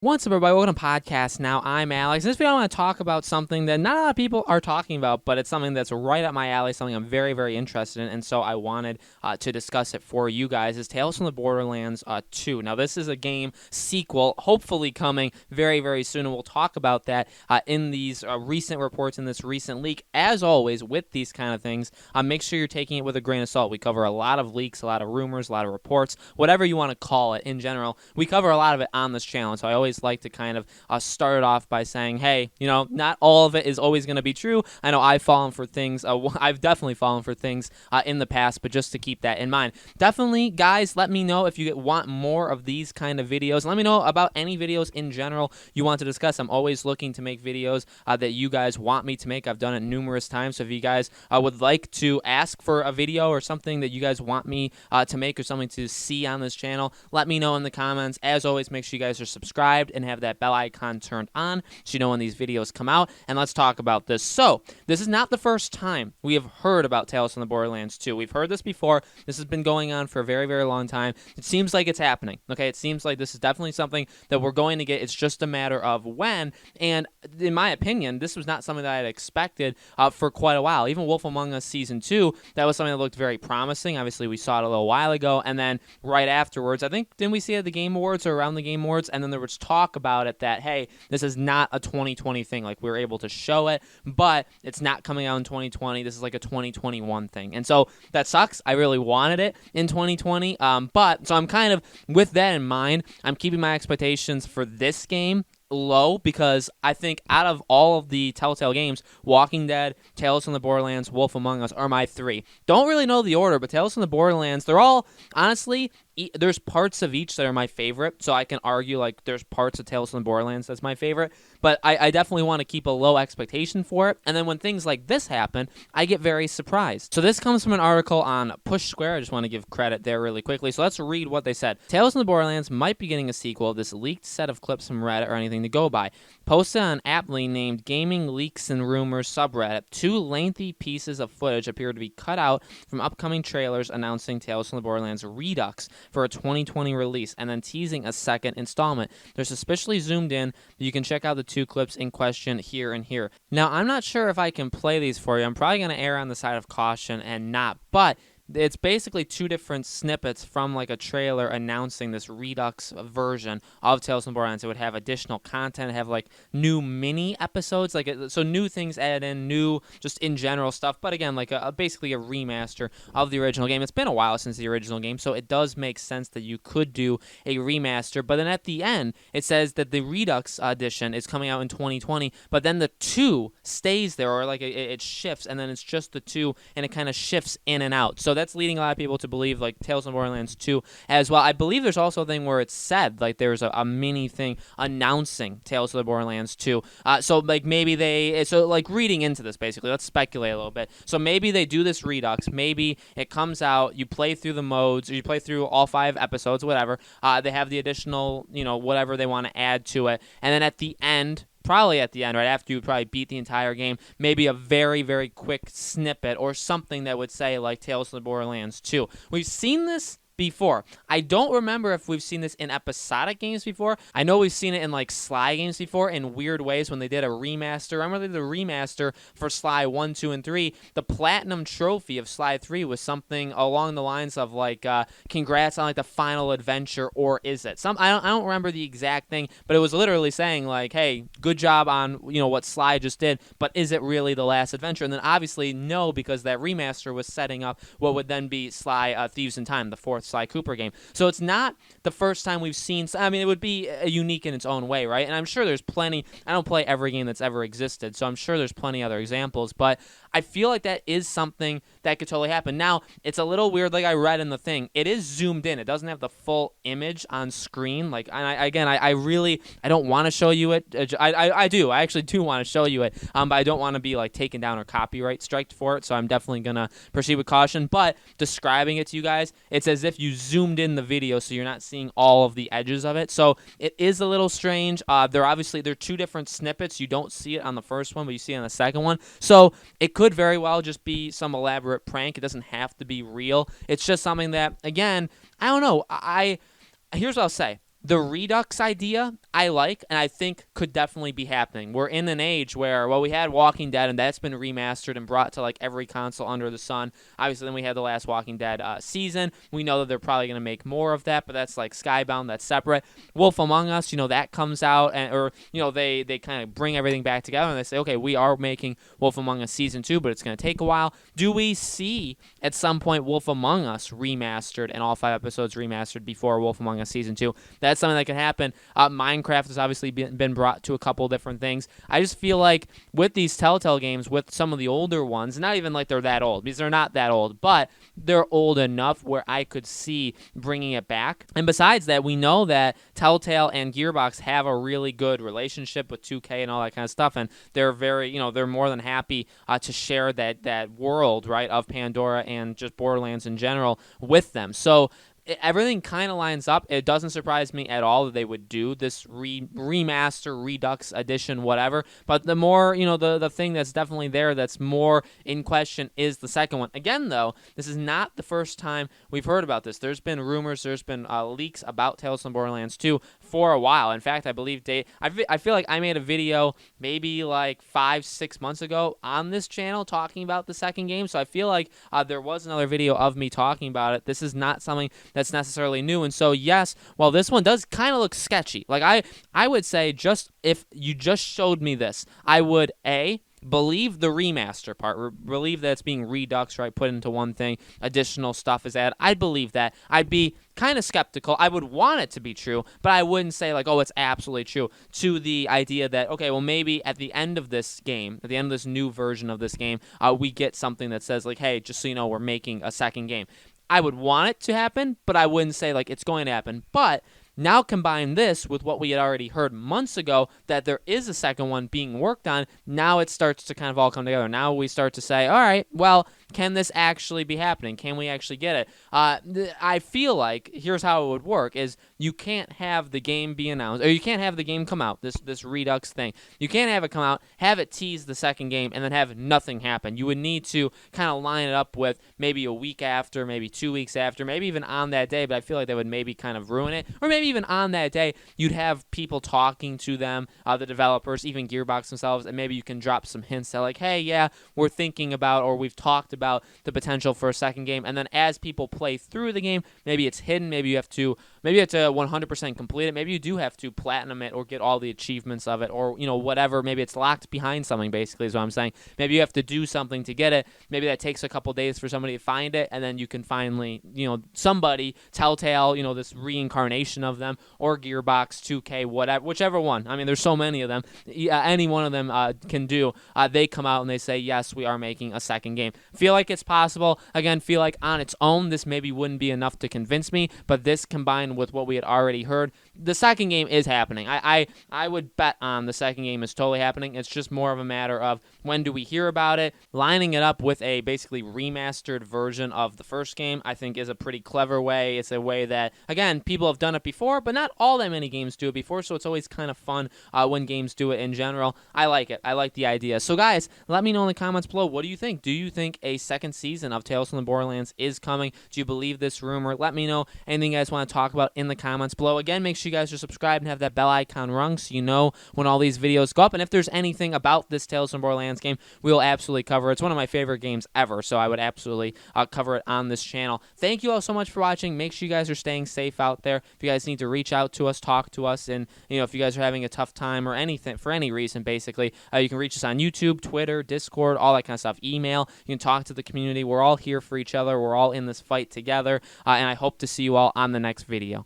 What's up, everybody? Welcome to Podcast Now. I'm Alex. In this video, I want to talk about something that not a lot of people are talking about, but it's something that's right up my alley, something I'm very, very interested in, and so I wanted to discuss it for you guys. Is Tales from the Borderlands 2. Now, this is a game sequel, hopefully coming very, very soon, and we'll talk about that in these recent reports, in this recent leak. As always, with these kind of things, make sure you're taking it with a grain of salt. We cover a lot of leaks, a lot of rumors, a lot of reports, whatever you want to call it in general. We cover a lot of it on this channel, so I always like to kind of start it off by saying, hey, not all of it is always going to be true. I know I've fallen for things. I've definitely fallen for things in the past, but just to keep that in mind. Definitely, guys, let me know if you want more of these kind of videos. Let me know about any videos in general you want to discuss. I'm always looking to make videos that you guys want me to make. I've done it numerous times, so if you guys would like to ask for a video or something that you guys want me to make or something to see on this channel, let me know in the comments. As always, make sure you guys are subscribed and have that bell icon turned on so you know when these videos come out. And let's talk about this. So, this is not the first time we have heard about Tales from the Borderlands 2. We've heard this before. This has been going on for a very, very long time. It seems like it's happening. Okay, it seems like this is definitely something that we're going to get. It's just a matter of when. And in my opinion, this was not something that I had expected for quite a while. Even Wolf Among Us Season 2, that was something that looked very promising. Obviously, we saw it a little while ago. And then right afterwards, I think, didn't we see it at the Game Awards or around the Game Awards? And then there was talk about it that, hey, this is not a 2020 thing. Like, we were able to show it, but it's not coming out in 2020. This is like a 2021 thing. And so that sucks. I really wanted it in 2020. But so I'm kind of, with that in mind, I'm keeping my expectations for this game low because I think out of all of the Telltale games, Walking Dead, Tales from the Borderlands, Wolf Among Us are my three. Don't really know the order, but Tales from the Borderlands, they're all, honestly, there's parts of each that are my favorite, so I can argue like there's parts of Tales from the Borderlands that's my favorite, but I definitely want to keep a low expectation for it, and then when things like this happen, I get very surprised. So this comes from an article on Push Square. I just want to give credit there really quickly, so let's read what they said. Tales from the Borderlands might be getting a sequel. This leaked set of clips from Reddit or anything to go by. Posted on an aptly named Gaming Leaks and Rumors subreddit, two lengthy pieces of footage appear to be cut out from upcoming trailers announcing Tales from the Borderlands Redux for a 2020 release, and then teasing a second installment. They're suspiciously zoomed in, but you can check out the two clips in question here and here. Now, I'm not sure if I can play these for you. I'm probably going to err on the side of caution and not, but it's basically two different snippets from like a trailer announcing this Redux version of Tales from the Borderlands. It would have additional content, have like new mini episodes, like so new things added in, new just in general stuff. But again, like basically a remaster of the original game. It's been a while since the original game, so it does make sense that you could do a remaster. But then at the end, it says that the Redux edition is coming out in 2020, but then the 2 stays there, or like it shifts, and then it's just the 2, and it kind of shifts in and out. So that's leading a lot of people to believe like Tales from Borderlands 2 as well. I believe there's also a thing where it's said like there's a mini thing announcing Tales of the Borderlands 2. So like maybe so like reading into this basically, let's speculate a little bit. So maybe they do this Redux, maybe it comes out, you play through the modes, or you play through all 5 episodes, whatever. They have the additional, whatever they want to add to it, and then at the end, probably at the end, right after you probably beat the entire game, maybe a very, very quick snippet or something that would say like Tales of the Borderlands 2. We've seen this before. I don't remember if we've seen this in episodic games before. I know we've seen it in like Sly games before in weird ways when they did a remaster. I remember they did a remaster for Sly 1, 2, and 3. The platinum trophy of Sly 3 was something along the lines of like congrats on like the final adventure, or is it? I don't remember the exact thing, but it was literally saying like, hey, good job on what Sly just did, but is it really the last adventure? And then obviously no, because that remaster was setting up what would then be Sly Thieves in Time, the 4th Sly Cooper game. So it's not the first time we've seen, I mean, it would be unique in its own way, right? And I'm sure there's plenty. I don't play every game that's ever existed, so I'm sure there's plenty other examples, but I feel like that is something that could totally happen. Now, it's a little weird, like I read in the thing, it is zoomed in. It doesn't have the full image on screen. Like, I don't want to show you it. I do. I actually do want to show you it, but I don't want to be like taken down or copyright striked for it, so I'm definitely going to proceed with caution. But describing it to you guys, it's as if you zoomed in the video, so you're not seeing all of the edges of it. So it is a little strange. They're two different snippets. You don't see it on the first one, but you see it on the second one. So it could very well just be some elaborate prank. It doesn't have to be real. It's just something that, again, I don't know. Here's what I'll say. The Redux idea, I like and I think could definitely be happening. We're in an age where, well, we had Walking Dead, and that's been remastered and brought to like every console under the sun. Obviously, then we had the last Walking Dead season. We know that they're probably going to make more of that, but that's like Skybound, that's separate. Wolf Among Us, that comes out, or they kind of bring everything back together and they say, okay, we are making Wolf Among Us season 2, but it's going to take a while. Do we see at some point Wolf Among Us remastered and all 5 episodes remastered before Wolf Among Us season 2? That's something that could happen. Minecraft has obviously been brought to a couple different things. I just feel like with these Telltale games, with some of the older ones, not even like they're that old, because they're not that old, but they're old enough where I could see bringing it back. And besides that, we know that Telltale and Gearbox have a really good relationship with 2K and all that kind of stuff, and they're very, they're more than happy to share that world, right, of Pandora and just Borderlands in general with them. So everything kind of lines up. It doesn't surprise me at all that they would do this remaster, redux edition, whatever. But the more, the thing that's definitely there that's more in question is the second one. Again, though, this is not the first time we've heard about this. There's been rumors, there's been leaks about Tales from Borderlands 2 for a while. In fact, I believe I feel like I made a video maybe like 5-6 months ago on this channel talking about the second game. So I feel like there was another video of me talking about it. This is not something that's necessarily new. And so, yes, while this one does kind of look sketchy, like I would say, just if you just showed me this, I would believe the remaster part, believe that it's being reduxed, right, put into one thing, additional stuff is added. I'd believe that. I'd be kind of skeptical. I would want it to be true, but I wouldn't say like, oh, it's absolutely true, to the idea that, okay, well, maybe at the end of this game, at the end of this new version of this game, we get something that says like, hey, just so you know, we're making a second game. I would want it to happen, but I wouldn't say like it's going to happen. But now combine this with what we had already heard months ago, that there is a second one being worked on. Now it starts to kind of all come together. Now we start to say, all right, well, can this actually be happening? Can we actually get it? I feel like here's how it would work: is you can't have the game be announced, or you can't have the game come out, this Redux thing. You can't have it come out, have it tease the second game, and then have nothing happen. You would need to kind of line it up with maybe a week after, maybe 2 weeks after, maybe even on that day, but I feel like that would maybe kind of ruin it. Or maybe even on that day, you'd have people talking to them, the developers, even Gearbox themselves, and maybe you can drop some hints that like, hey, yeah, we're thinking about, or we've talked about the potential for a second game. And then as people play through the game, maybe it's hidden, maybe you have to 100% complete it, maybe you do have to platinum it or get all the achievements of it, or whatever. Maybe it's locked behind something, basically, is what I'm saying. Maybe you have to do something to get it. Maybe that takes a couple days for somebody to find it, and then you can finally, somebody, Telltale, this reincarnation of them, or Gearbox, 2K, whatever, whichever one. I mean, there's so many of them. Any one of them can do. They come out and they say, yes, we are making a second game. Feel like it's possible. Again, feel like on its own, this maybe wouldn't be enough to convince me, but this combined with what we had already heard, the second game is happening. I would bet on the second game is totally happening. It's just more of a matter of when do we hear about it. Lining it up with a basically remastered version of the first game, I think, is a pretty clever way. It's a way that, again, people have done it before, but not all that many games do it before, so it's always kind of fun when games do it in general. I like it. I like the idea. So, guys, let me know in the comments below, what do you think? Do you think a second season of Tales from the Borderlands is coming? Do you believe this rumor? Let me know anything you guys want to talk about in the comments below. Again, make sure you guys are subscribed and have that bell icon rung so you know when all these videos go up. And if there's anything about this Tales from Borderlands game, we'll absolutely cover it. It's one of my favorite games ever, so I would absolutely cover it on this channel. Thank you all so much for watching. Make sure you guys are staying safe out there. If you guys need to reach out to us, talk to us, and if you guys are having a tough time or anything, for any reason, basically, you can reach us on YouTube, Twitter, Discord, all that kind of stuff. Email. You can talk to the community. We're all here for each other. We're all in this fight together, and I hope to see you all on the next video.